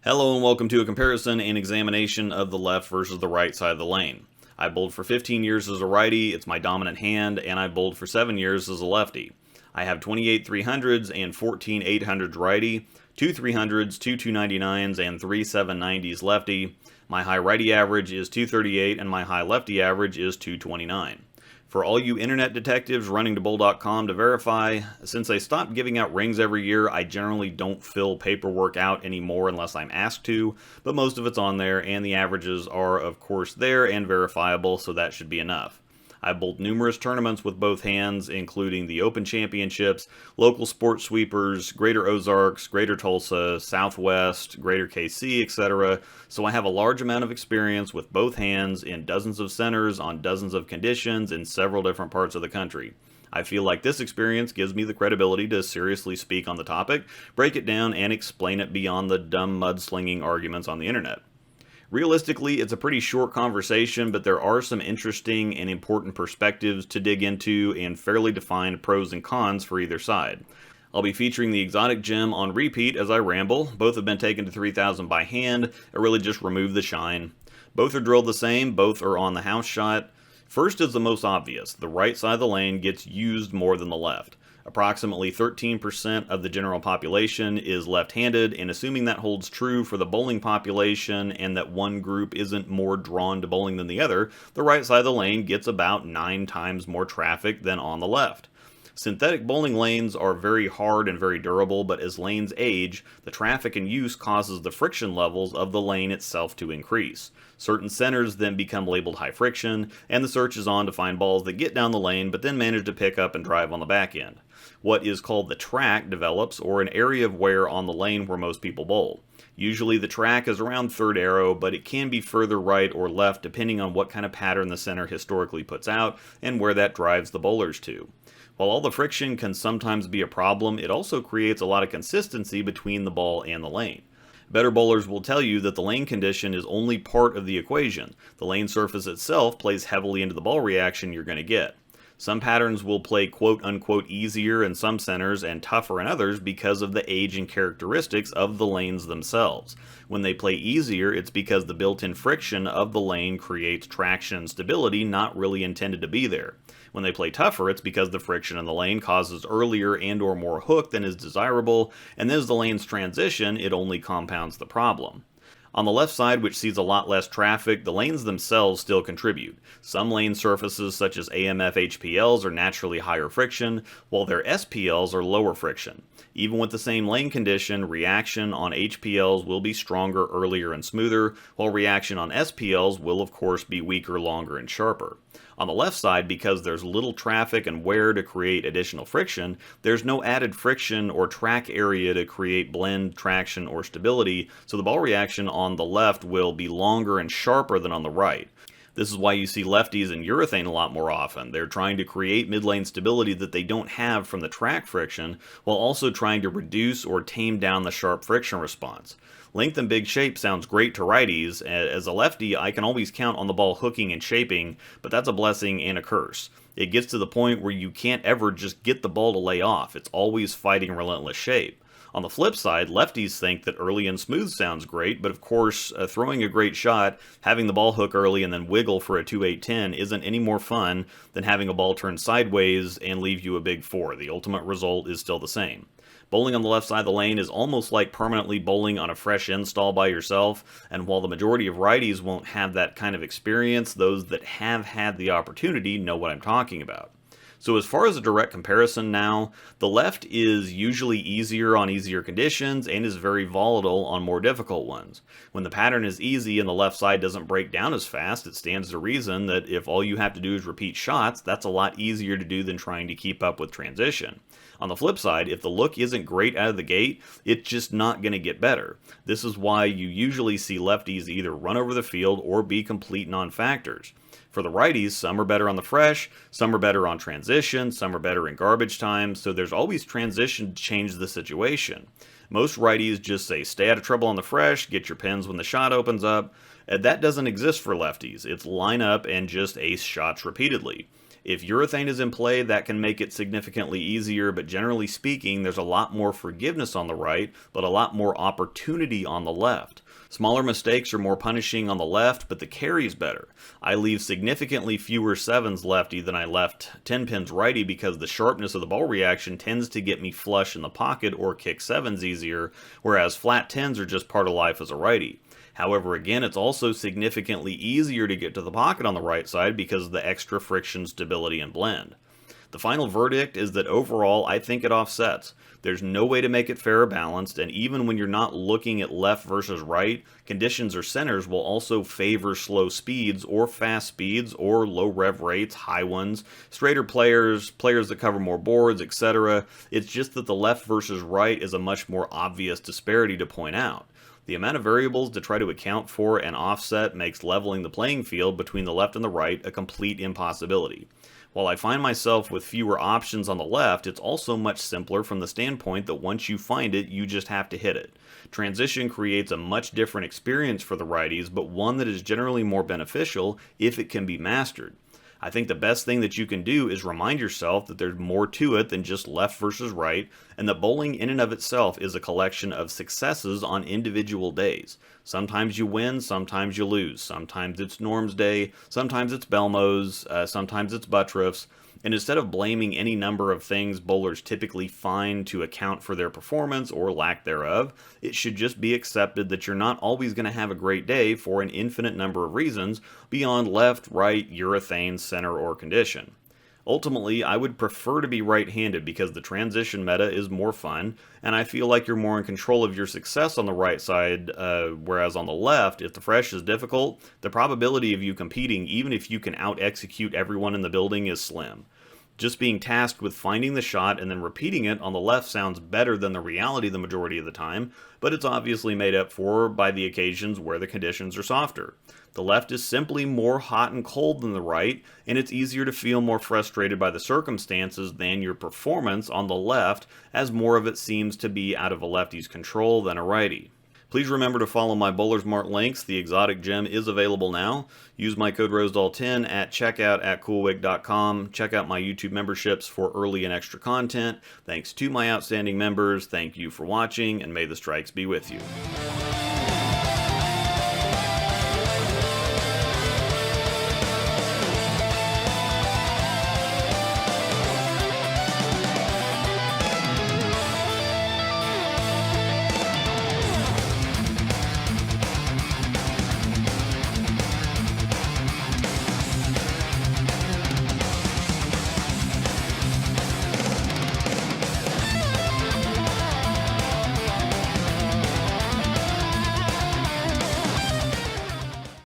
Hello and welcome to a comparison and examination of the left versus the right side of the lane. I bowled for 15 years as a righty, it's my dominant hand, and I bowled for 7 years as a lefty. I have 28 300s and 14 800s righty, 2 300s, 2 299s, and 3 790s lefty. My high righty average is 238 and my high lefty average is 229. For all you internet detectives running to bowl.com to verify, since I stopped giving out rings every year, I generally don't fill paperwork out anymore unless I'm asked to, but most of it's on there, and the averages are of course there and verifiable, so that should be enough. I bowled numerous tournaments with both hands, including the Open Championships, local sports sweepers, Greater Ozarks, Greater Tulsa, Southwest, Greater KC, etc. So I have a large amount of experience with both hands in dozens of centers on dozens of conditions in several different parts of the country. I feel like this experience gives me the credibility to seriously speak on the topic, break it down, and explain it beyond the dumb mudslinging arguments on the internet. Realistically, it's a pretty short conversation, but there are some interesting and important perspectives to dig into and fairly defined pros and cons for either side. I'll be featuring the exotic gem on repeat as I ramble. Both have been taken to 3,000 by hand. I really just removed the shine. Both are drilled the same, both are on the house shot. First is the most obvious. The right side of the lane gets used more than the left. Approximately 13% of the general population is left-handed, and assuming that holds true for the bowling population and that one group isn't more drawn to bowling than the other, the right side of the lane gets about 9 times more traffic than on the left. Synthetic bowling lanes are very hard and very durable, but as lanes age, the traffic and use causes the friction levels of the lane itself to increase. Certain centers then become labeled high friction, and the search is on to find balls that get down the lane but then manage to pick up and drive on the back end. What is called the track develops, or an area of wear on the lane where most people bowl. Usually the track is around third arrow, but it can be further right or left depending on what kind of pattern the center historically puts out and where that drives the bowlers to. While all the friction can sometimes be a problem, it also creates a lot of consistency between the ball and the lane. Better bowlers will tell you that the lane condition is only part of the equation. The lane surface itself plays heavily into the ball reaction you're going to get. Some patterns will play quote-unquote easier in some centers and tougher in others because of the age and characteristics of the lanes themselves. When they play easier, it's because the built-in friction of the lane creates traction and stability not really intended to be there. When they play tougher, it's because the friction in the lane causes earlier and or more hook than is desirable, and as the lanes transition, it only compounds the problem. On the left side, which sees a lot less traffic, the lanes themselves still contribute. Some lane surfaces, such as AMF HPLs, are naturally higher friction, while their SPLs are lower friction. Even with the same lane condition, reaction on HPLs will be stronger, earlier, and smoother, while reaction on SPLs will of course be weaker, longer, and sharper. On the left side, because there's little traffic and wear to create additional friction, there's no added friction or track area to create blend, traction, or stability, so the ball reaction on the left will be longer and sharper than on the right. This is why you see lefties in urethane a lot more often. They're trying to create mid-lane stability that they don't have from the track friction, while also trying to reduce or tame down the sharp friction response. Length and big shape sounds great to righties. As a lefty, I can always count on the ball hooking and shaping, but that's a blessing and a curse. It gets to the point where you can't ever just get the ball to lay off. It's always fighting relentless shape. On the flip side, lefties think that early and smooth sounds great, but of course, throwing a great shot, having the ball hook early and then wiggle for a 2-8-10 isn't any more fun than having a ball turn sideways and leave you a big 4. The ultimate result is still the same. Bowling on the left side of the lane is almost like permanently bowling on a fresh install by yourself, and while the majority of righties won't have that kind of experience, those that have had the opportunity know what I'm talking about. So as far as a direct comparison now, the left is usually easier on easier conditions and is very volatile on more difficult ones. When the pattern is easy and the left side doesn't break down as fast, it stands to reason that if all you have to do is repeat shots, that's a lot easier to do than trying to keep up with transition. On the flip side, if the look isn't great out of the gate, it's just not going to get better. This is why you usually see lefties either run over the field or be complete non-factors. For the righties, some are better on the fresh, some are better on transition, some are better in garbage time, so there's always transition to change the situation. Most righties just say stay out of trouble on the fresh, get your pins when the shot opens up. That doesn't exist for lefties. It's line up and just ace shots repeatedly. If urethane is in play, that can make it significantly easier, but generally speaking, there's a lot more forgiveness on the right, but a lot more opportunity on the left. Smaller mistakes are more punishing on the left, but the carry's better. I leave significantly fewer 7s lefty than I left 10 pins righty because the sharpness of the ball reaction tends to get me flush in the pocket or kick 7s easier, whereas flat 10s are just part of life as a righty. However, again, it's also significantly easier to get to the pocket on the right side because of the extra friction, stability, and blend. The final verdict is that overall, I think it offsets. There's no way to make it fair or balanced, and even when you're not looking at left versus right, conditions or centers will also favor slow speeds or fast speeds or low rev rates, high ones, straighter players, players that cover more boards, etc. It's just that the left versus right is a much more obvious disparity to point out. The amount of variables to try to account for and offset makes leveling the playing field between the left and the right a complete impossibility. While I find myself with fewer options on the left, it's also much simpler from the standpoint that once you find it, you just have to hit it. Transition creates a much different experience for the righties, but one that is generally more beneficial if it can be mastered. I think the best thing that you can do is remind yourself that there's more to it than just left versus right, and that bowling in and of itself is a collection of successes on individual days. Sometimes you win, sometimes you lose. Sometimes it's Norm's Day, sometimes it's Belmo's, sometimes it's Buttriff's. And instead of blaming any number of things bowlers typically find to account for their performance or lack thereof, it should just be accepted that you're not always going to have a great day for an infinite number of reasons beyond left, right, urethane, center, or condition. Ultimately, I would prefer to be right-handed because the transition meta is more fun, and I feel like you're more in control of your success on the right side, whereas on the left, if the fresh is difficult, the probability of you competing, even if you can out-execute everyone in the building, is slim. Just being tasked with finding the shot and then repeating it on the left sounds better than the reality the majority of the time, but it's obviously made up for by the occasions where the conditions are softer. The left is simply more hot and cold than the right, and it's easier to feel more frustrated by the circumstances than your performance on the left, as more of it seems to be out of a lefty's control than a righty. Please remember to follow my Bowler's Mart links. The exotic gem is available now. Use my code ROSEDAL10 at checkout at CoolWick.com. Check out my YouTube memberships for early and extra content. Thanks to my outstanding members. Thank you for watching, and may the strikes be with you.